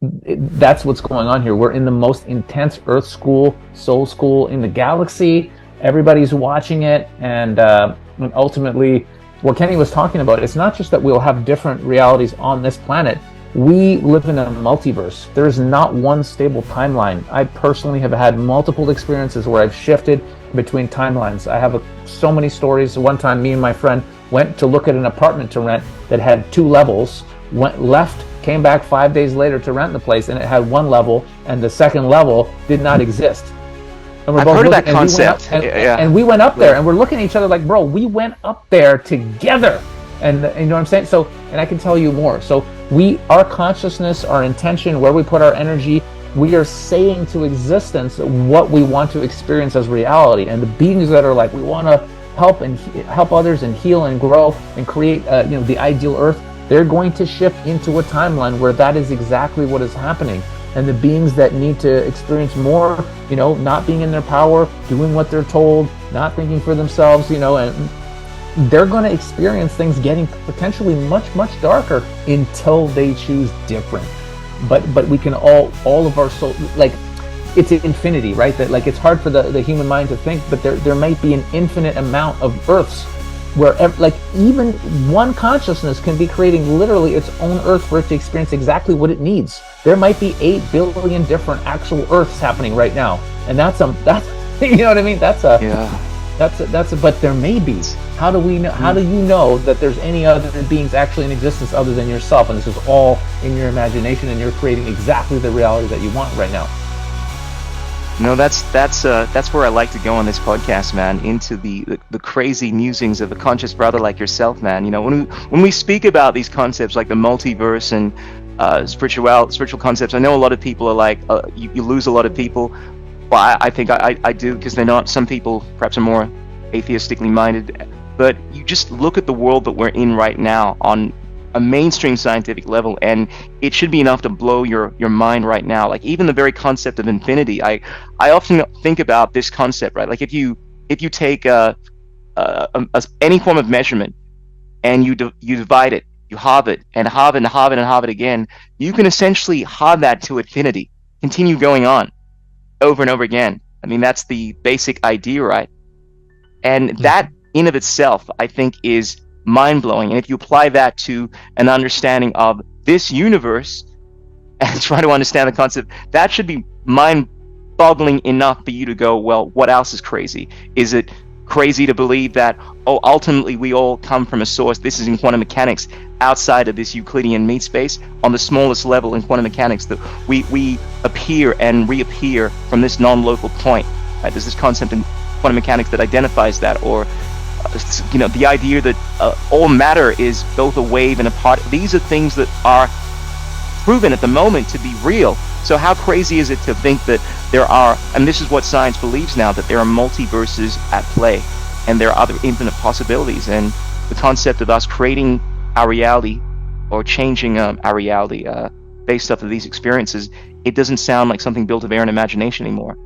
That's what's going on here. We're in the most intense Earth school, soul school in the galaxy. Everybody's watching it, and ultimately, what Kenny was talking about, it's not just that we'll have different realities on this planet. We live in a multiverse. There is not one stable timeline. I personally have had multiple experiences where I've shifted between timelines. I have so many stories. One time, me and my friend went to look at an apartment to rent that had 2 levels, left, came back 5 days later to rent the place, and it had 1 level, and the second level did not exist. And I've heard of that concept. And we went up there, and we're looking at each other like, bro, we went up there together. And you know what I'm saying? So, and I can tell you more. So our consciousness, our intention, where we put our energy, we are saying to existence what we want to experience as reality. And the beings that are like, we want to help others and heal and grow and create, the ideal Earth, they're going to shift into a timeline where that is exactly what is happening. And the beings that need to experience more, not being in their power, doing what they're told, not thinking for themselves, and they're going to experience things getting potentially much, much darker until they choose different. But we can all of our soul, like, it's infinity, right? That, like, it's hard for the human mind to think, but there might be an infinite amount of Earths where, like, even one consciousness can be creating literally its own Earth for it to experience exactly what it needs. There might be 8 billion different actual Earths happening right now, and that's you know what I mean? But there may be. How do we know? How do you know that there's any other beings actually in existence other than yourself, and this is all in your imagination, and you're creating exactly the reality that you want right now? No, that's where I like to go on this podcast, man. Into the crazy musings of a conscious brother like yourself, man. When we speak about these concepts like the multiverse and spiritual concepts, I know a lot of people are like, you lose a lot of people. Well, I think I do, because they're not. Some people perhaps are more atheistically minded, but you just look at the world that we're in right now on a mainstream scientific level, and it should be enough to blow your mind right now. Like, even the very concept of infinity, I often think about this concept, right? Like, if you take any form of measurement and you divide it, you halve it and halve it and halve it and halve it again, you can essentially halve that to infinity, continue going on over and over again. I mean, that's the basic idea, right? And that in of itself, I think, is mind-blowing. And if you apply that to an understanding of this universe and try to understand the concept, that should be mind-boggling enough for you to go, well, what else is crazy? Is it crazy to believe that, ultimately we all come from a source? This is in quantum mechanics, outside of this Euclidean meat space, on the smallest level in quantum mechanics, that we appear and reappear from this non-local point. Right? There's this concept in quantum mechanics that identifies that, or the idea that all matter is both a wave and a part. These are things that are proven at the moment to be real. So how crazy is it to think that there are, and this is what science believes now, that there are multiverses at play, and there are other infinite possibilities, and the concept of us creating our reality or changing our reality based off of these experiences, it doesn't sound like something built of air and imagination anymore.